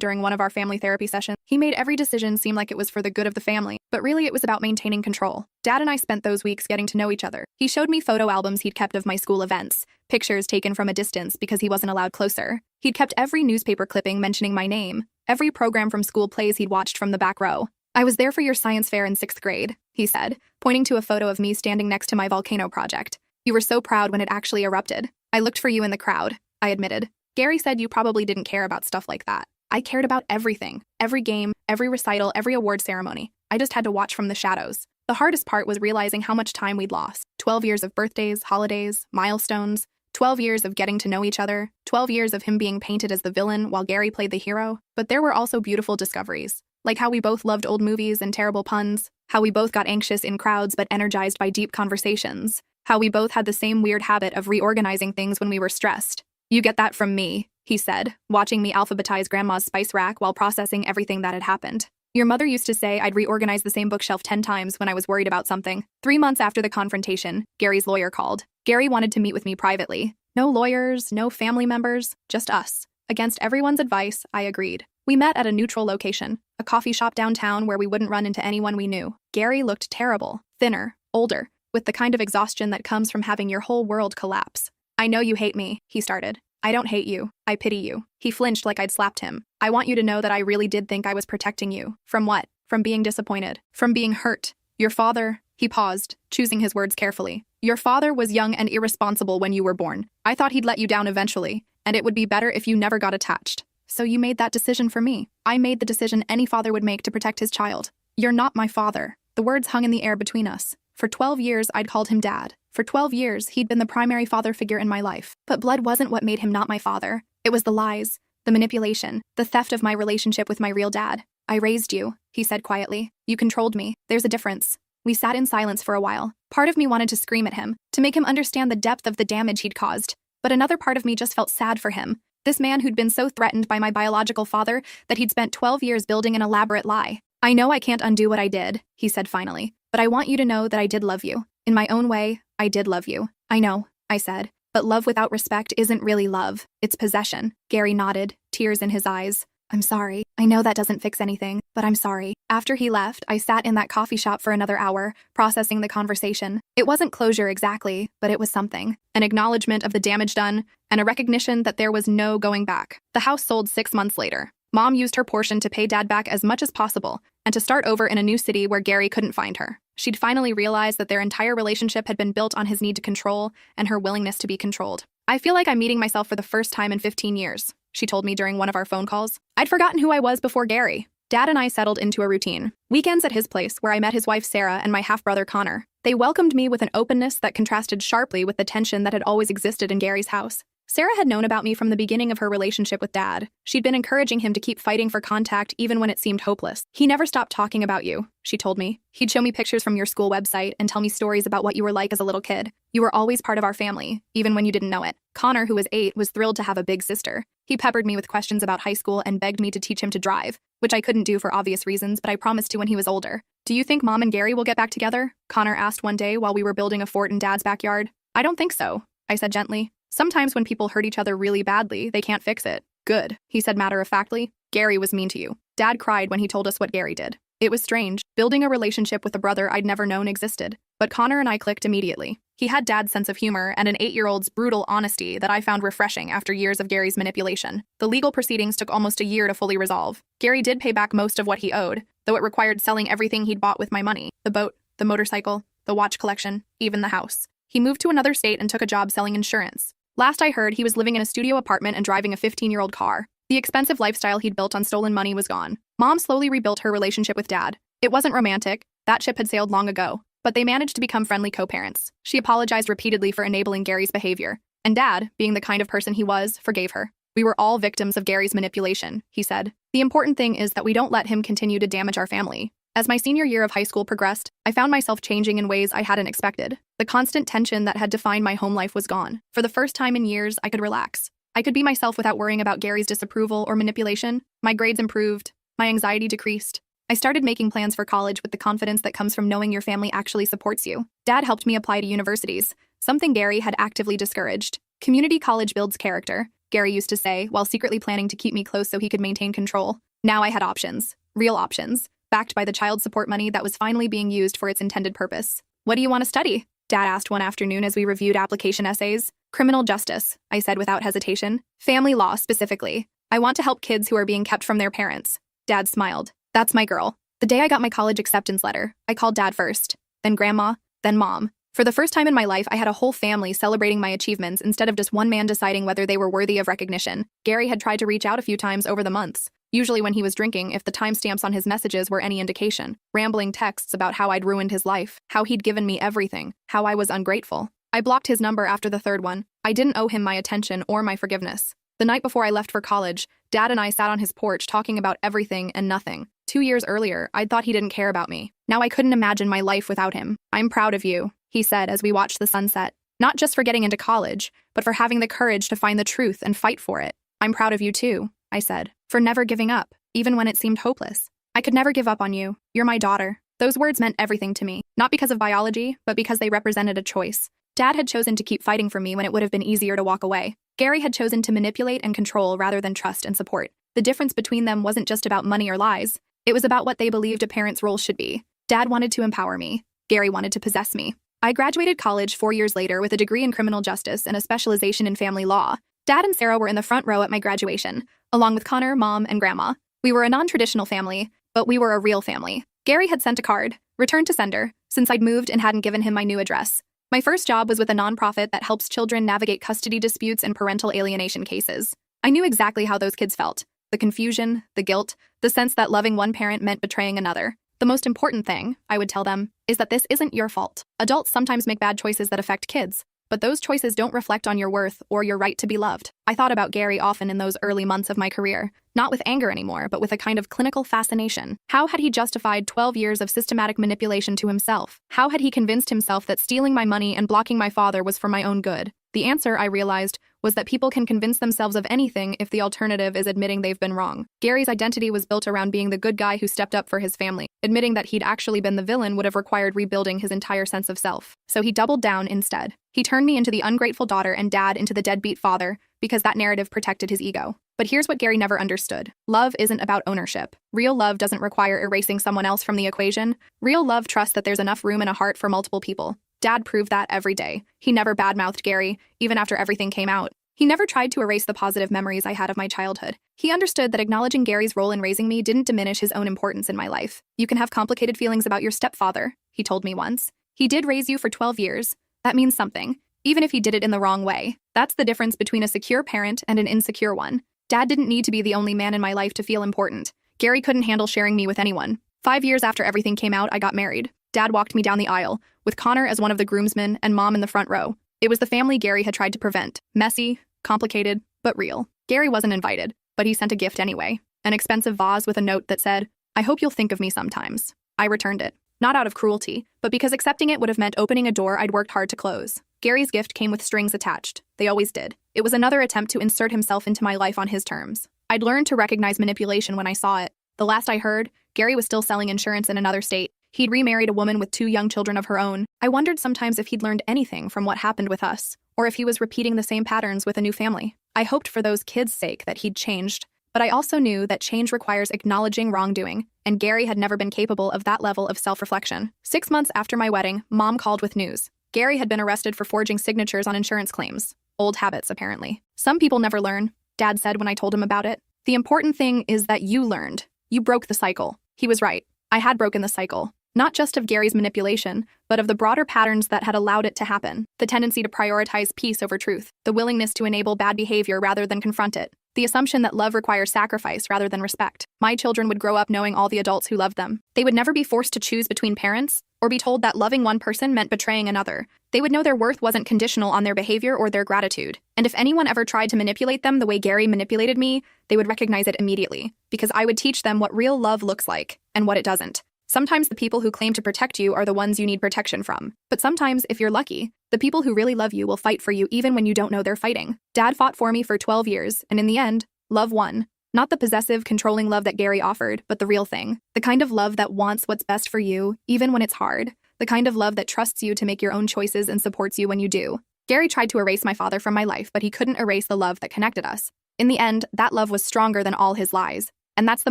during one of our family therapy sessions. "He made every decision seem like it was for the good of the family, but really it was about maintaining control." Dad and I spent those weeks getting to know each other. He showed me photo albums he'd kept of my school events, pictures taken from a distance because he wasn't allowed closer. He'd kept every newspaper clipping mentioning my name, every program from school plays he'd watched from the back row. "I was there for your science fair in 6th grade, he said, pointing to a photo of me standing next to my volcano project. "You were so proud when it actually erupted. I looked for you in the crowd," I admitted. "Gary said you probably didn't care about stuff like that." "I cared about everything. Every game, every recital, every award ceremony. I just had to watch from the shadows." The hardest part was realizing how much time we'd lost. 12 years of birthdays, holidays, milestones, 12 years of getting to know each other, 12 years of him being painted as the villain while Gary played the hero. But there were also beautiful discoveries. Like how we both loved old movies and terrible puns, how we both got anxious in crowds but energized by deep conversations, how we both had the same weird habit of reorganizing things when we were stressed. "You get that from me," he said, watching me alphabetize Grandma's spice rack while processing everything that had happened. "Your mother used to say I'd reorganize the same bookshelf 10 times when I was worried about something." 3 months after the confrontation, Gary's lawyer called. Gary wanted to meet with me privately. No lawyers, no family members, just us. Against everyone's advice, I agreed. We met at a neutral location, a coffee shop downtown where we wouldn't run into anyone we knew. Gary looked terrible, thinner, older, with the kind of exhaustion that comes from having your whole world collapse. "I know you hate me," he started. "I don't hate you. I pity you." He flinched like I'd slapped him. "I want you to know that I really did think I was protecting you." "From what?" "From being disappointed. From being hurt. Your father..." He paused, choosing his words carefully. "Your father was young and irresponsible when you were born. I thought he'd let you down eventually, and it would be better if you never got attached. So you made that decision for me." "I made the decision any father would make to protect his child." "You're not my father." The words hung in the air between us. For 12 years, I'd called him Dad. For 12 years, he'd been the primary father figure in my life. But blood wasn't what made him not my father. It was the lies, the manipulation, the theft of my relationship with my real dad. "I raised you," he said quietly. "You controlled me. There's a difference." We sat in silence for a while. Part of me wanted to scream at him, to make him understand the depth of the damage he'd caused. But another part of me just felt sad for him. This man who'd been so threatened by my biological father that he'd spent 12 years building an elaborate lie. "I know I can't undo what I did," he said finally, "but I want you to know that I did love you. In my own way, I did love you." "I know," I said, "but love without respect isn't really love. It's possession." Gary nodded, tears in his eyes. "I'm sorry. I know that doesn't fix anything, but I'm sorry." After he left, I sat in that coffee shop for another hour, processing the conversation. It wasn't closure exactly, but it was something. An acknowledgement of the damage done, and a recognition that there was no going back. The house sold 6 months later. Mom used her portion to pay Dad back as much as possible, and to start over in a new city where Gary couldn't find her. She'd finally realized that their entire relationship had been built on his need to control and her willingness to be controlled. "I feel like I'm meeting myself for the first time in 15 years, she told me during one of our phone calls. I'd forgotten who I was before Gary. Dad and I settled into a routine. Weekends at his place, where I met his wife Sarah and my half-brother Connor. They welcomed me with an openness that contrasted sharply with the tension that had always existed in Gary's house. Sarah had known about me from the beginning of her relationship with Dad. She'd been encouraging him to keep fighting for contact even when it seemed hopeless. "He never stopped talking about you," she told me. "He'd show me pictures from your school website and tell me stories about what you were like as a little kid. You were always part of our family, even when you didn't know it." Connor, who was 8, was thrilled to have a big sister. He peppered me with questions about high school and begged me to teach him to drive, which I couldn't do for obvious reasons, but I promised to when he was older. "Do you think Mom and Gary will get back together?" Connor asked one day while we were building a fort in Dad's backyard. "I don't think so," I said gently. "Sometimes when people hurt each other really badly, they can't fix it." "Good," he said matter-of-factly. "Gary was mean to you." Dad cried when he told us what Gary did. It was strange, building a relationship with a brother I'd never known existed. But Connor and I clicked immediately. He had Dad's sense of humor and an 8-year-old's brutal honesty that I found refreshing after years of Gary's manipulation. The legal proceedings took almost a year to fully resolve. Gary did pay back most of what he owed, though it required selling everything he'd bought with my money. The boat, the motorcycle, the watch collection, even the house. He moved to another state and took a job selling insurance. Last I heard, he was living in a studio apartment and driving a 15-year-old car. The expensive lifestyle he'd built on stolen money was gone. Mom slowly rebuilt her relationship with Dad. It wasn't romantic. That ship had sailed long ago. But they managed to become friendly co-parents. She apologized repeatedly for enabling Gary's behavior. And Dad, being the kind of person he was, forgave her. We were all victims of Gary's manipulation, he said. The important thing is that we don't let him continue to damage our family. As my senior year of high school progressed, I found myself changing in ways I hadn't expected. The constant tension that had defined my home life was gone. For the first time in years, I could relax. I could be myself without worrying about Gary's disapproval or manipulation. My grades improved. My anxiety decreased. I started making plans for college with the confidence that comes from knowing your family actually supports you. Dad helped me apply to universities, something Gary had actively discouraged. Community college builds character, Gary used to say, while secretly planning to keep me close so he could maintain control. Now I had options. Real options. Backed by the child support money that was finally being used for its intended purpose. What do you want to study? Dad asked one afternoon as we reviewed application essays. Criminal justice, I said without hesitation. Family law, specifically. I want to help kids who are being kept from their parents. Dad smiled. That's my girl. The day I got my college acceptance letter, I called Dad first, then Grandma, then Mom. For the first time in my life, I had a whole family celebrating my achievements instead of just one man deciding whether they were worthy of recognition. Gary had tried to reach out a few times over the months, usually when he was drinking if the timestamps on his messages were any indication. Rambling texts about how I'd ruined his life, how he'd given me everything, how I was ungrateful. I blocked his number after the third one. I didn't owe him my attention or my forgiveness. The night before I left for college, Dad and I sat on his porch talking about everything and nothing. 2 years earlier, I'd thought he didn't care about me. Now I couldn't imagine my life without him. I'm proud of you, he said as we watched the sunset. Not just for getting into college, but for having the courage to find the truth and fight for it. I'm proud of you too, I said, for never giving up, even when it seemed hopeless. I could never give up on you. You're my daughter. Those words meant everything to me, not because of biology, but because they represented a choice. Dad had chosen to keep fighting for me when it would have been easier to walk away. Gary had chosen to manipulate and control rather than trust and support. The difference between them wasn't just about money or lies. It was about what they believed a parent's role should be. Dad wanted to empower me. Gary wanted to possess me. I graduated college 4 years later with a degree in criminal justice and a specialization in family law. Dad and Sarah were in the front row at my graduation, along with Connor, Mom, and Grandma. We were a non-traditional family, but we were a real family. Gary had sent a card, returned to sender, since I'd moved and hadn't given him my new address. My first job was with a nonprofit that helps children navigate custody disputes and parental alienation cases. I knew exactly how those kids felt. The confusion, the guilt, the sense that loving one parent meant betraying another. The most important thing, I would tell them, is that this isn't your fault. Adults sometimes make bad choices that affect kids, but those choices don't reflect on your worth or your right to be loved. I thought about Gary often in those early months of my career, not with anger anymore, but with a kind of clinical fascination. How had he justified 12 years of systematic manipulation to himself? How had he convinced himself that stealing my money and blocking my father was for my own good? The answer, I realized, was that people can convince themselves of anything if the alternative is admitting they've been wrong. Gary's identity was built around being the good guy who stepped up for his family. Admitting that he'd actually been the villain would have required rebuilding his entire sense of self. So he doubled down instead. He turned me into the ungrateful daughter and Dad into the deadbeat father, because that narrative protected his ego. But here's what Gary never understood. Love isn't about ownership. Real love doesn't require erasing someone else from the equation. Real love trusts that there's enough room in a heart for multiple people. Dad proved that every day. He never badmouthed Gary, even after everything came out. He never tried to erase the positive memories I had of my childhood. He understood that acknowledging Gary's role in raising me didn't diminish his own importance in my life. You can have complicated feelings about your stepfather, he told me once. He did raise you for 12 years. That means something, even if he did it in the wrong way. That's the difference between a secure parent and an insecure one. Dad didn't need to be the only man in my life to feel important. Gary couldn't handle sharing me with anyone. 5 years after everything came out, I got married. Dad walked me down the aisle, with Connor as one of the groomsmen and Mom in the front row. It was the family Gary had tried to prevent. Messy, complicated, but real. Gary wasn't invited, but he sent a gift anyway. An expensive vase with a note that said, "I hope you'll think of me sometimes." I returned it. Not out of cruelty, but because accepting it would have meant opening a door I'd worked hard to close. Gary's gift came with strings attached. They always did. It was another attempt to insert himself into my life on his terms. I'd learned to recognize manipulation when I saw it. The last I heard, Gary was still selling insurance in another state. He'd remarried a woman with 2 young children of her own. I wondered sometimes if he'd learned anything from what happened with us, or if he was repeating the same patterns with a new family. I hoped for those kids' sake that he'd changed, but I also knew that change requires acknowledging wrongdoing, and Gary had never been capable of that level of self-reflection. 6 months after my wedding, Mom called with news. Gary had been arrested for forging signatures on insurance claims. Old habits, apparently. Some people never learn, Dad said when I told him about it. The important thing is that you learned. You broke the cycle. He was right. I had broken the cycle. Not just of Gary's manipulation, but of the broader patterns that had allowed it to happen. The tendency to prioritize peace over truth, the willingness to enable bad behavior rather than confront it, the assumption that love requires sacrifice rather than respect. My children would grow up knowing all the adults who loved them. They would never be forced to choose between parents or be told that loving one person meant betraying another. They would know their worth wasn't conditional on their behavior or their gratitude. And if anyone ever tried to manipulate them the way Gary manipulated me, they would recognize it immediately, because I would teach them what real love looks like and what it doesn't. Sometimes the people who claim to protect you are the ones you need protection from. But sometimes, if you're lucky, the people who really love you will fight for you even when you don't know they're fighting. Dad fought for me for 12 years, and in the end, love won. Not the possessive, controlling love that Gary offered, but the real thing. The kind of love that wants what's best for you, even when it's hard. The kind of love that trusts you to make your own choices and supports you when you do. Gary tried to erase my father from my life, but he couldn't erase the love that connected us. In the end, that love was stronger than all his lies. And that's the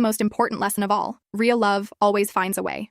most important lesson of all. Real love always finds a way.